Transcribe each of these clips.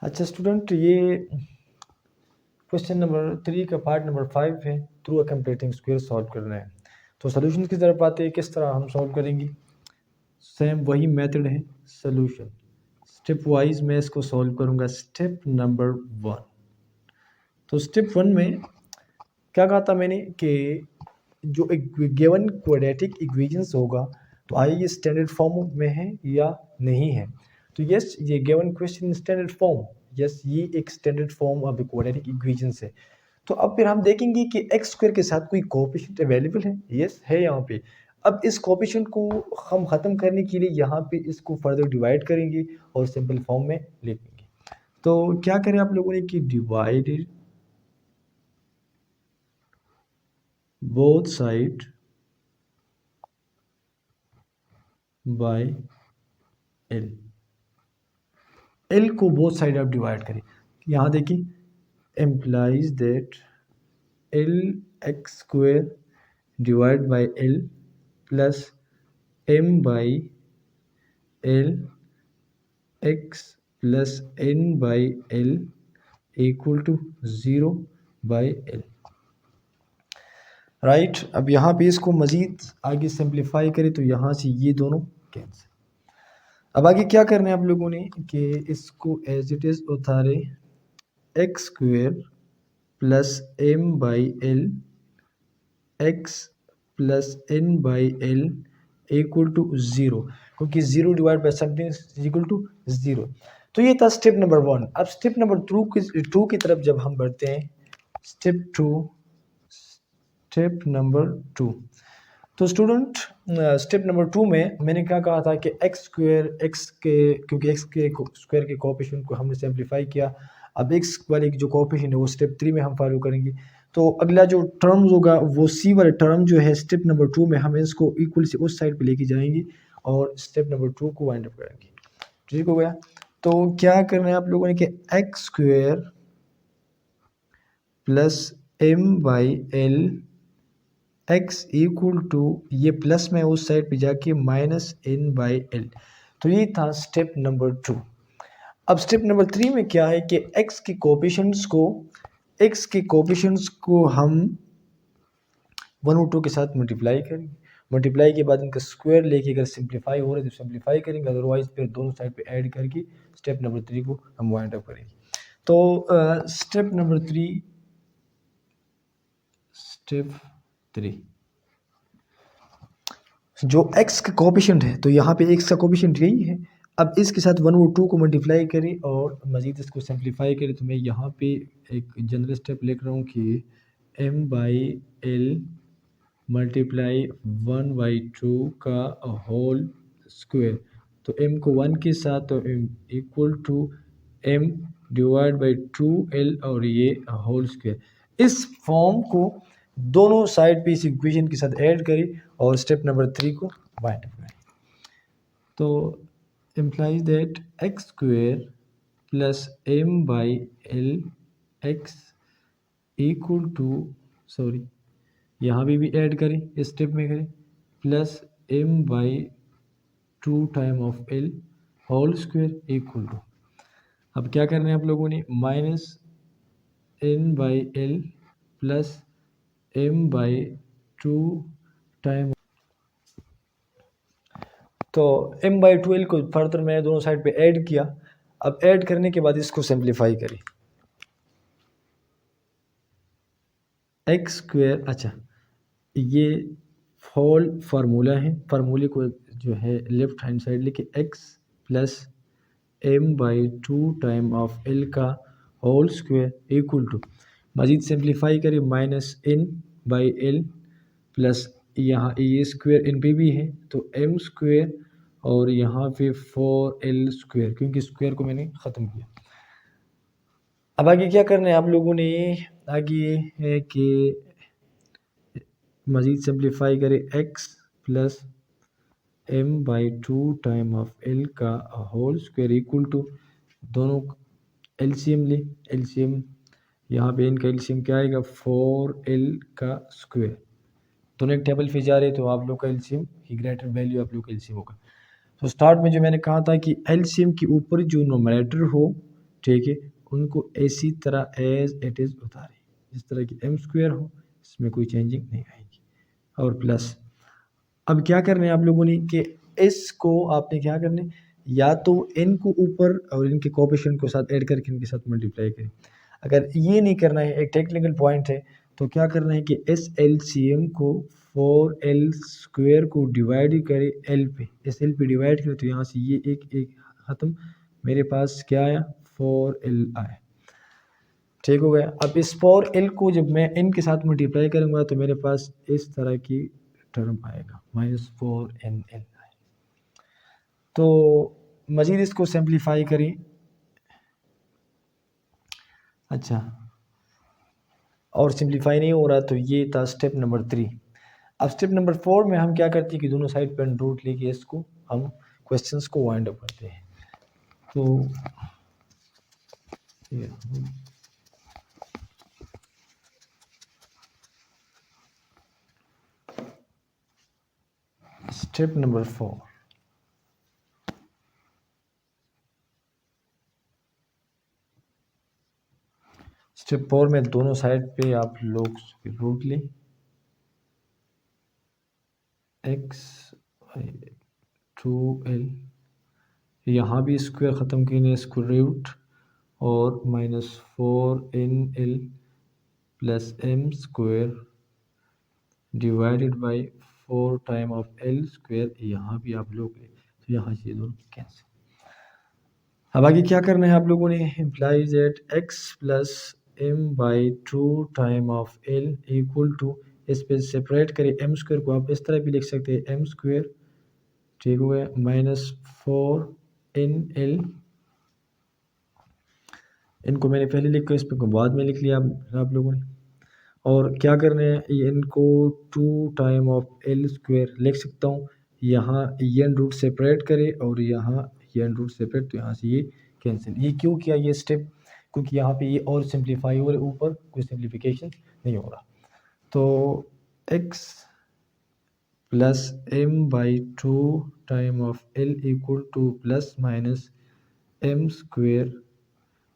अच्छा स्टूडेंट, ये question number 3 का पार्ट नंबर 5 है। Through a completing square solve करना है। तो सोल्यूशन की तरफ आते हैं, किस तरह हम सॉल्व करेंगे। सेम वही मेथड है सोल्यूशन। स्टेप वाइज मैं इसको सॉल्व करूंगा। Step number 1। तो स्टेप 1 में क्या कहा था मैंने कि जो एक गिवन क्वाड्रेटिक इक्वेशंस होगा तो आइए ये स्टैंडर्ड फॉर्म में है या नहीं है। तो यस, ये given question standard form, yes ये एक standard form of quadratic equations है। तो अब फिर हम देखेंगे कि एक्स स्क्वायर के साथ कोई कोएफिशिएंट अवेलेबल है। यस है यहाँ पे। अब इस कोएफिशिएंट को हम ख़त्म करने के लिए यहाँ पे इसको फर्दर डिवाइड करेंगे और सिंपल फॉर्म में लिखेंगे। तो क्या करें आप लोगों ने कि divided both side by l. L को बोथ साइड आप डिवाइड करें। यहाँ देखिए implies that l x square divide by l plus M by l x plus n by l equal to 0 by l. Right, अब यहाँ पे इसको मज़ीद आगे सिंप्लीफाई करें तो यहाँ से ये दोनों कैंसिल। अब आगे क्या करना है आप लोगों ने कि इसको एज इट इज़ उतारे x square plus M by l x plus n by l equal to 0, क्योंकि 0 divide by something equal to 0। तो ये था स्टेप नंबर 1। अब स्टेप नंबर 2 की तरफ जब हम बढ़ते हैं, स्टेप नंबर 2। तो स्टूडेंट स्टेप नंबर 2 में मैंने क्या कहा था कि एक्स स्क्वायर एक्स के, क्योंकि एक्स के स्क्वायर के कोएफिशिएंट को हमने सिंप्लीफाई किया। अब एक्स वाले जो कोएफिशिएंट है वो स्टेप 3 में हम फॉलो करेंगे। तो अगला जो टर्म होगा वो सी वाला टर्म जो है स्टेप नंबर 2 में हम इसको इक्वल से उस साइड पे लेके जाएंगे और स्टेप नंबर 2 को वाइंड अप करेंगे। ठीक हो गया। तो क्या करना है आप लोगों ने कि x square plus M by l x equal to, ये प्लस में उस साइड पे जाके माइनस एन बाई एल। तो ये था स्टेप नंबर 2। अब स्टेप नंबर 3 में क्या है कि एक्स के कोएफिशिएंट्स को हम 1 और 2 के साथ मल्टीप्लाई करेंगे। मल्टीप्लाई के बाद इनका स्क्वायर लेके अगर सिंप्लीफाई हो रहा है तो सिंप्लीफाई करेंगे, अदरवाइज फिर दोनों साइड पे ऐड करके स्टेप नंबर 3 को हम वाइंड अप करेंगे। तो स्टेप नंबर 3 जो x का कोएफिशिएंट है, तो यहाँ पे x का कोएफिशिएंट यही है। अब इसके साथ 1 और 2 को मल्टीप्लाई करें और मज़ीद इसको सिंप्लीफाई करें। तो मैं यहाँ पे एक जनरल स्टेप लिख रहा हूँ कि m by L multiply 1 by 2 का होल स्क्वायर। तो m को 1 के साथ तो m equal to m divide by 2l और ये होल स्क्वायर। इस फॉर्म को दोनों साइड पे इस इक्वेशन के साथ ऐड करें और स्टेप नंबर 3 को वाइंड अप करें। तो implies that x square plus M by l x equal to, sorry यहाँ भी ऐड करें, इस स्टेप में करें, plus M by 2 time of l whole square equal to, अब क्या करना है आप लोगों ने, minus N by L plus M by 2 time. तो m बाई 12 को फर्दर मैंने दोनों साइड पे ऐड किया। अब ऐड करने के बाद इसको सिंप्लीफाई करें। एक्स स्क्वायर, अच्छा ये होल फार्मूला है, फार्मूले को जो है लेफ्ट हैंड साइड लेके X plus M by 2 time of L का होल स्क्वायर इक्वल टू, मजीद सिंप्लीफाई करें, minus N by L plus यहाँ ये स्क्वायर इन पे भी है तो एम स्क्वायर और यहाँ पे 4l स्क्वायर, क्योंकि स्क्वायर को मैंने ख़त्म किया। अब आगे क्या करना है आप लोगों ने, आगे ये है कि मज़ीद सिंप्लीफाई करें x plus M by 2 time of L का होल स्क्वायर इक्वल टू, दोनों एलसीएम ले, एलसीएम यहाँ पे इनका एलसीएम क्या आएगा, 4l का स्क्वायर। दोनों एक टेबल पे जा रहे तो आप लोग का एलसीएम की ग्रेटर वैल्यू आप लोग का एलसीएम होगा। तो स्टार्ट में जो मैंने कहा था कि एलसीएम के ऊपर जो नोमिनेटर हो ठीक है, उनको इसी तरह एज इट इज़ उतारें, जिस तरह की एम स्क्वायर हो, इसमें कोई चेंजिंग नहीं आएगी। और प्लस अब क्या करना है आप लोगों ने कि इसको आपने क्या करना है, या तो इनको ऊपर और इनके कोएफिशिएंट को साथ ऐड करके इनके साथ मल्टीप्लाई करें। अगर ये नहीं करना है, एक टेक्निकल पॉइंट है, तो क्या करना है कि इस एलसीएम को 4l स्क्वायर को डिवाइड करें एल पे, इस एल पे डिवाइड करें तो यहाँ से ये एक एक ख़त्म, मेरे पास क्या आया 4l आया। ठीक हो गया। अब इस 4l को जब मैं n के साथ मल्टीप्लाई करूँगा तो मेरे पास इस तरह की टर्म आएगा -4nl। तो मज़ीद इसको सिंप्लीफाई करें। अच्छा, और सिंप्लीफाई नहीं हो रहा तो ये था स्टेप नंबर 3। अब स्टेप नंबर 4 में हम क्या करते हैं कि दोनों साइड पर रूट लेके इसको हम क्वेश्चंस को वाइंड अप करते हैं। तो स्टेप नंबर 4, स्टेप 4 में दोनों साइड पे आप लोग रूट लें, x 2l, यहाँ भी स्क्वायर ख़त्म किए स्क्वायर रूट और -4nl plus m square divided by 4 time of l square, यहाँ भी आप लोग तो यहाँ से दोनों कैंसिल। अब आगे क्या करना है आप लोगों ने, implies at x plus m by 2 time of l equal to, इस पे सेपरेट करें m स्क्वायर को, आप इस तरह भी लिख सकते हैं m स्क्वायर, ठीक हो गया, -4nl, इनको मैंने पहले लिख कर इस पे बाद में लिख लिया आप लोगों ने। और क्या करना है, इनको 2 टाइम ऑफ एल स्क्वायर लिख सकता हूँ, यहाँ एन रूट सेपरेट करे और यहाँ एन रूट सेपरेट, तो यहाँ से ये कैंसिल। ये क्यों किया ये स्टेप, क्योंकि यहाँ पे ये और सिंप्लीफाई हो रहा है, ऊपर कोई सिंप्लीफिकेशन नहीं हो रहा। तो x plus m by 2 time of l equal two plus minus m square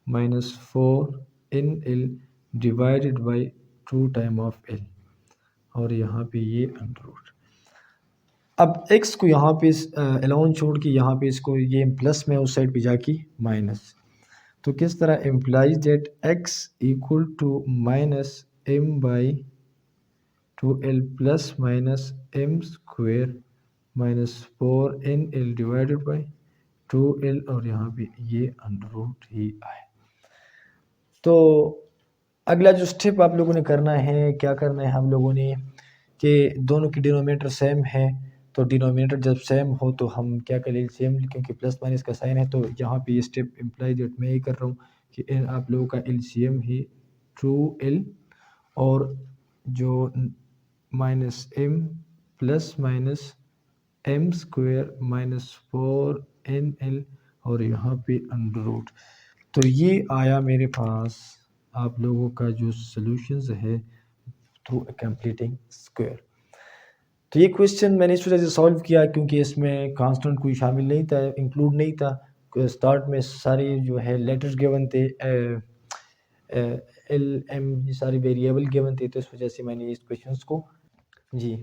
-4nl divided by 2 time of l, और यहाँ पे ये अंडर रूट। अब x को यहाँ पे अलाउन छोड़ के यहाँ पे इसको ये प्लस में उस साइड पे जाके माइनस, तो किस तरह implies that x equal to minus m by 2l plus minus m square -4nl divided by 2l, और यहाँ पे ये अंडर रूट ही आए। तो अगला जो स्टेप आप लोगों ने करना है, क्या करना है हम लोगों ने कि दोनों की डिनोमिनेटर सेम है, तो डिनोमिनेटर जब सेम हो तो हम क्या करें, सेम, क्योंकि प्लस माइनस का साइन है, तो यहाँ पे ये स्टेप इम्प्लाई दैट मैं ही कर रहा हूँ कि आप लोगों का एलसीएम ही 2l और जो -m plus minus m square -4nl, और यहाँ पे अंडर रूट। तो ये आया मेरे पास आप लोगों का जो सॉल्यूशंस है थ्रू कंप्लीटिंग स्क्वायर। तो ये क्वेश्चन मैंने इस वजह से सॉल्व किया क्योंकि इसमें कांस्टेंट कोई शामिल नहीं था, इंक्लूड नहीं था। स्टार्ट में सारे जो है लेटर्स गिवन थे, एल एम, ये सारे वेरिएबल गिवन थे, तो इस वजह से मैंने इस क्वेश्चंस को जी।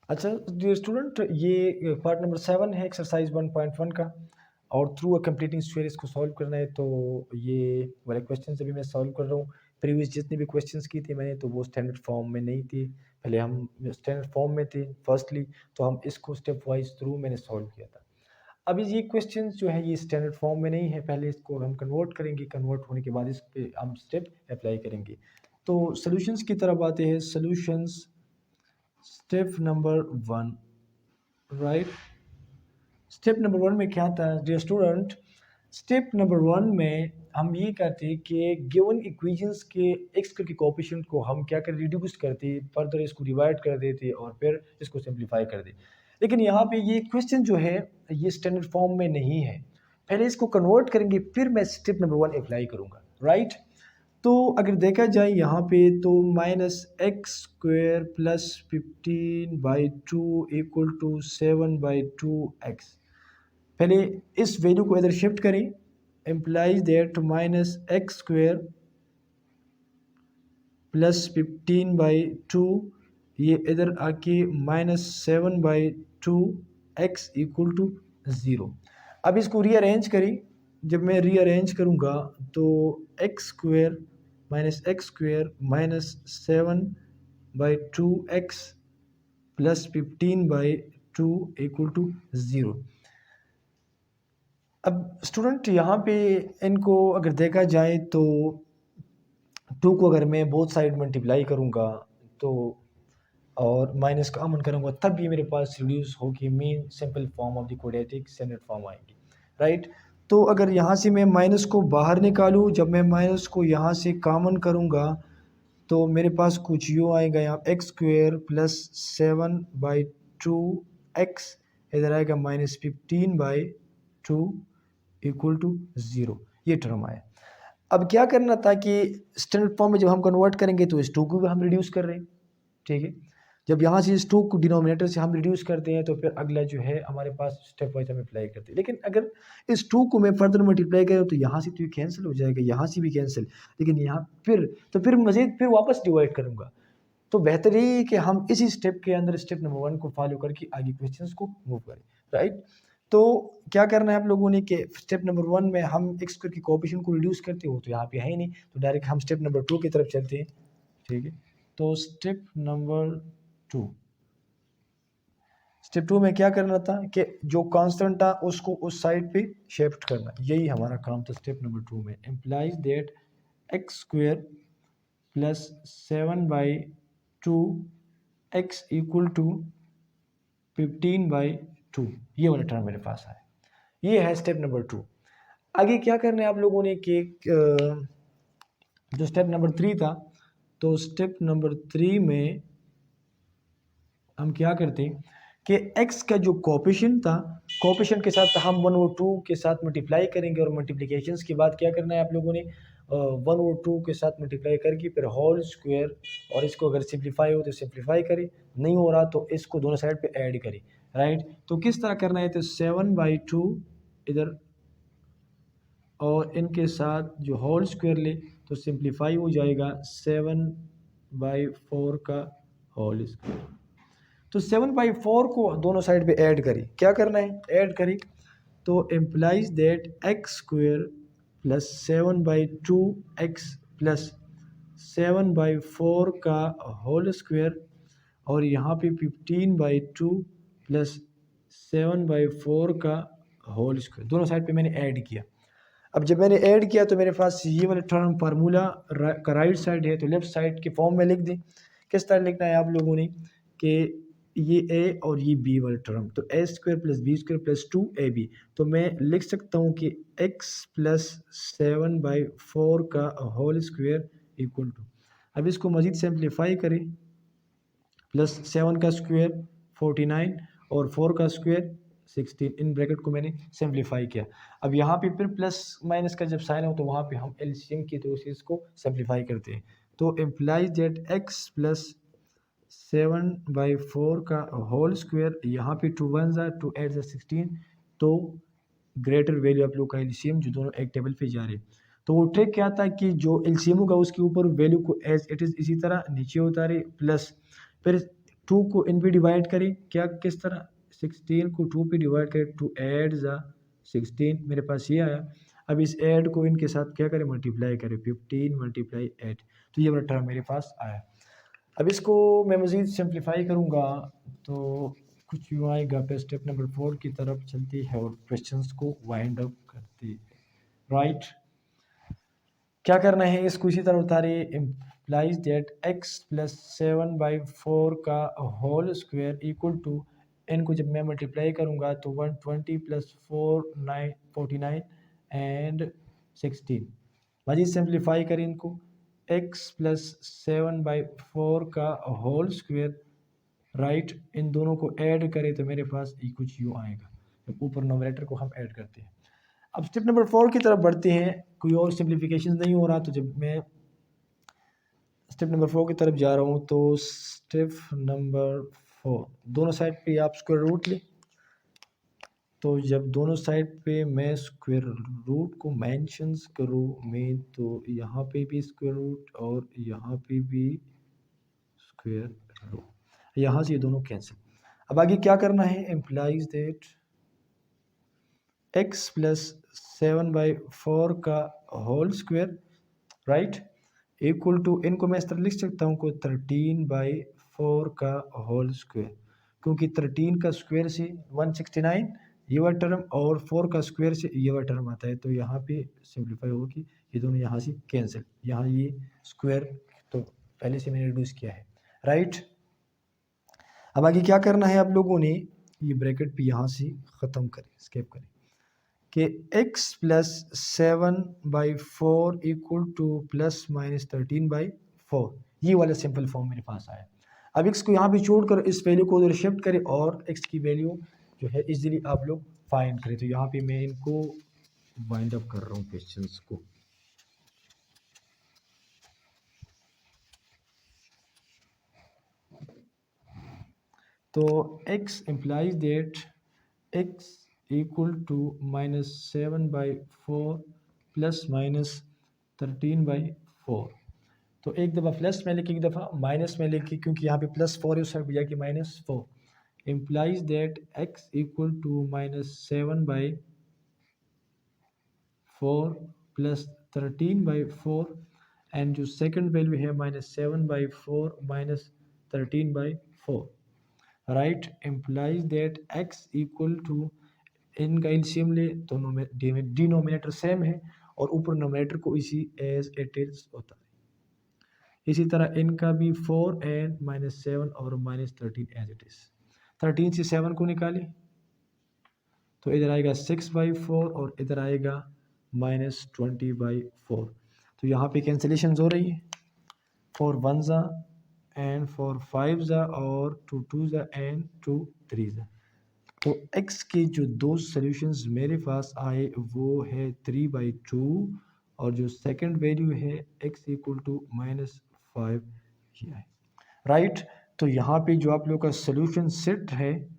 अच्छा डियर स्टूडेंट, ये पार्ट नंबर 7 है एक्सरसाइज 1.1 का, और थ्रू अ कंप्लीटिंग स्क्वायर इसको सॉल्व करना है। तो ये वाले क्वेश्चन अभी मैं सॉल्व कर रहा हूँ। प्रीवियस जितने भी क्वेश्चंस की थी मैंने, तो वो स्टैंडर्ड फॉर्म में नहीं थी, पहले हम स्टैंडर्ड फॉर्म में थे फर्स्टली, तो हम इसको स्टेप वाइज थ्रू मैंने सॉल्व किया था। अभी ये क्वेश्चन जो है ये स्टैंडर्ड फॉर्म में नहीं है, पहले इसको हम कन्वर्ट करेंगे, कन्वर्ट होने के बाद इस पे हम स्टेप अप्लाई करेंगे। तो सॉल्यूशंस की तरफ आते हैं। Solutions step number 1, right. Step number 1 में क्या था डियर स्टूडेंट, स्टेप नंबर 1 में हम ये करते हैं कि गिवन इक्वेशंस के एक्स के कोएफिशिएंट को हम क्या कर रिड्यूस करते, फर्दर इसको डिवाइड कर देते और फिर इसको सिंप्लीफाई कर दे। लेकिन यहाँ पे ये क्वेश्चन जो है ये स्टैंडर्ड फॉर्म में नहीं है, पहले इसको कन्वर्ट करेंगे फिर मैं स्टेप नंबर 1 अप्लाई करूँगा, राइट। तो अगर देखा जाए यहाँ पे तो -x square plus 15/2 equal to 7/2x, पहले इस वैल्यू को इधर शिफ्ट करें, implies that minus x square plus 15/2 ये इधर आके -7/2 x इक्वल टू 0। अब इसको रीअरेंज करी, जब मैं रीअरेंज करूँगा तो x square -7/2 x plus 15/2 equal to 0। अब स्टूडेंट यहाँ पे इनको अगर देखा जाए तो 2 को अगर मैं बोथ साइड मल्टीप्लाई करूँगा तो और माइनस कॉमन करूँगा तब ये मेरे पास रिड्यूस होगी mean simple form of the quadratic standard form आएगी, राइट। तो अगर यहाँ से मैं माइनस को बाहर निकालूँ, जब मैं माइनस को यहाँ से कॉमन करूँगा तो मेरे पास कुछ यूँ आएगा, यहाँ एक्स स्क्वेयर प्लस 7/2 एक्स इधर आएगा -15/2 इक्वल टू 0, ये टर्म आया। अब क्या करना था कि स्टैंडर्ड फॉर्म में जब हम कन्वर्ट करेंगे तो इस 2 को भी हम रिड्यूस कर रहे हैं, ठीक है। जब यहाँ से इस 2 को डिनोमिनेटर से हम रिड्यूस करते हैं तो फिर अगला जो है हमारे पास स्टेप वाइज हम अप्लाई करते हैं। लेकिन अगर इस 2 को मैं फर्दर मल्टीप्लाई करूँ तो यहाँ से तो ये कैंसिल हो जाएगा, यहाँ से भी कैंसिल, लेकिन यहाँ फिर मज़ीद फिर वापस डिवाइड करूँगा। तो बेहतर यही है कि हम इसी स्टेप के अंदर स्टेप नंबर 1 को फॉलो करके आगे क्वेश्चंस को मूव करें, राइट। तो क्या करना है आप लोगों ने कि स्टेप नंबर 1 में हम एक्स स्क्वायर की कोएफिशिएंट को रिड्यूस करते हो तो यहाँ पे है ही नहीं, तो डायरेक्ट हम स्टेप नंबर 2 की तरफ चलते हैं, ठीक है। तो स्टेप नंबर 2 में क्या करना था कि जो कांस्टेंट था उसको उस साइड पे शिफ्ट करना, यही हमारा काम था स्टेप नंबर 2 में। Implies that x square plus 7/2 x equal to 15/2, ये वाला टर्म मेरे पास है, ये है स्टेप नंबर 2। आगे क्या करना है आप लोगों ने कि जो स्टेप नंबर 3 था, तो स्टेप नंबर 3 में हम क्या करते हैं कि x का जो कोएफिशिएंट था, कोएफिशिएंट के साथ हम 1 और 2 के साथ मल्टीप्लाई करेंगे, और मल्टीप्लिकेशंस के बाद क्या करना है आप लोगों ने 1 और 2 के साथ मल्टीप्लाई करके फिर होल स्क्वायर, और इसको अगर सिंप्लीफाई हो तो सिंप्लीफाई करें, नहीं हो रहा तो इसको दोनों साइड पे ऐड करें, राइट। तो किस तरह करना है, तो 7/2 इधर और इनके साथ जो होल स्क्वायर ले तो सिंप्लीफाई हो जाएगा 7/4 का होल स्क्वायर। तो 7/4 को दोनों साइड पे ऐड करी, क्या करना है ऐड करी, तो implies that x square plus 7/2 x plus 7/4 का होल स्क्वायर, और यहाँ पे 15/2 प्लस 7/4 का होल स्क्वायर, दोनों साइड पे मैंने ऐड किया। अब जब मैंने ऐड किया तो मेरे पास ये वाला टर्म फार्मूला का राइट साइड है तो लेफ्ट साइड के फॉर्म में लिख दें। किस तरह लिखना है आप लोगों ने कि ये ए और ये बी वाला टर्म, तो A square plus B square plus 2ab, तो मैं लिख सकता हूँ कि x प्लस 7/4 का होल स्क्वायर इक्वल टू, अब इसको मज़ीद सिंप्लीफाई करें, प्लस 7 का स्क्वायर 49 और 4 का स्क्वायर 16, इन ब्रैकेट को मैंने सिंप्लीफाई किया। अब यहाँ पे फिर प्लस माइनस का जब साइन हो तो वहाँ पे हम एलसीएम की थ्रू से इसको सिंप्लीफाई करते हैं। तो इम्प्लाइज दैट x प्लस 7/4 का होल स्क्वायर, यहाँ पे 2 1 ज़ा 2 8 ज़ा 16, तो ग्रेटर वैल्यू आप लोग का एलसीएम जो दोनों एक टेबल पे जा रहे हैं। तो वो ट्रिक क्या था कि जो एलसीएम होगा उसके ऊपर वैल्यू को एज इट इज़ इसी तरह नीचे उतारे, प्लस फिर 2 को इन पे डिवाइड करें, क्या किस तरह 16 को 2 पे डिवाइड करें, 2 8 ज़ा 16, मेरे पास ये आया। अब इस ऐड को इनके साथ क्या करें मल्टीप्लाई करें, 15 × 8, तो ये वाला टर्म मेरे पास आया। अब इसको मैं मज़ीद सिंप्लीफाई करूँगा तो कुछ यूँ आएगा, फिर स्टेप नंबर 4 की तरफ चलती है और क्वेश्चंस को वाइंड अप करती है, राइट। क्या करना है, इसको इसी तरह उतारे, इम्प्लाइज दैट x प्लस 7/4 का होल स्क्वायर इक्वल टू, इनको जब मैं मल्टीप्लाई करूँगा तो 120 प्लस 49 एंड 16, मज़ीद सिंप्लीफाई करें इनको, x प्लस 7/4 का होल स्क्वायर, राइट, इन दोनों को ऐड करें तो मेरे पास ये कुछ यूँ आएगा, जब ऊपर नोमिनेटर को हम ऐड करते हैं। अब स्टेप नंबर 4 की तरफ बढ़ते हैं, कोई और सिंप्लीफिकेशन नहीं हो रहा, तो जब मैं स्टेप नंबर 4 की तरफ जा रहा हूँ तो स्टेप नंबर 4 दोनों साइड पे आप स्क्वायर रूट लें, तो जब दोनों साइड पे मैं स्क्वायर रूट को मेंशंस करूँ मैं, तो यहाँ पे भी स्क्वायर रूट और यहाँ पे भी स्क्वायर रूट, यहाँ से ये दोनों कैंसिल। अब आगे क्या करना है, एम्प्लाइज दैट x प्लस 7/4 का whole square, right, equal to, इनको मैं इस तरह लिख सकता हूँ को 13/4 का होल स्क्वायर, क्योंकि 13 का स्क्वायर से 169 ये वाला टर्म और 4 का स्क्वायर से ये वाला टर्म आता है, तो यहाँ पे सिंप्लीफाई होगी, ये दोनों यहाँ से कैंसिल, यहाँ ये स्क्वायर तो पहले से मैंने रिड्यूस किया है, राइट। अब आगे क्या करना है, आप लोगों ने ये ब्रैकेट भी यहाँ से ख़त्म करें, स्केप करें कि x plus 7/4 equal two plus minus 13/4, ये वाला सिंपल फॉर्म मेरे पास आया। अब x को यहाँ पे छोड़कर इस वैल्यू को उधर शिफ्ट करें और x की वैल्यू जो है इजीली आप लोग फाइंड करें। तो यहाँ पे मैं इनको वाइंड अप कर रहा हूँ क्वेश्चंस को। तो x implies that x equal to -7/4 plus minus 13/4। तो एक दफ़ा प्लस में लिखी, एक दफ़ा माइनस में लिखी, क्योंकि यहाँ पे +4 है उस साइड भैया कि -4 implies that x equal to -7/4 plus 13/4 and जो सेकंड वैल्यू है -7/4 minus 13/4, right, implies that x equal to, इनका एलसीएम ले, दोनों में डिनोमिनेटर सेम है और ऊपर नोमिनेटर को इसी एज इट इज होता है। इसी तरह इनका भी 4 एंड -7 और -13 एज इट इज। 13 से 7 को निकालें तो इधर आएगा 6/4 और इधर आएगा -20/4। तो यहाँ पे कैंसिलेशन हो रही है, 4 1 एंड 4 5 और 2 2 एंड 2 3। तो x के जो दो सॉल्यूशंस मेरे पास आए वो है 3/2 और जो सेकंड वैल्यू है x इक्वल टू -5 ये है, राइट। तो यहाँ पे जो आप लोग का सॉल्यूशन सेट है,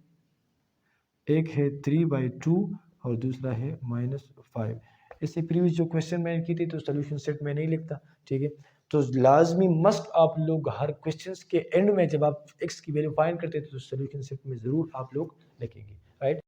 एक है 3/2 और दूसरा है -5। इससे प्रीवियस जो क्वेश्चन मैंने की थी तो सॉल्यूशन सेट में नहीं लिखता, ठीक है। तो लाजमी मस्ट आप लोग हर क्वेश्चंस के एंड में जब आप x की वैल्यू फाइंड करते थे तो सॉल्यूशन सेट में ज़रूर आप लोग लिखेंगे, राइट।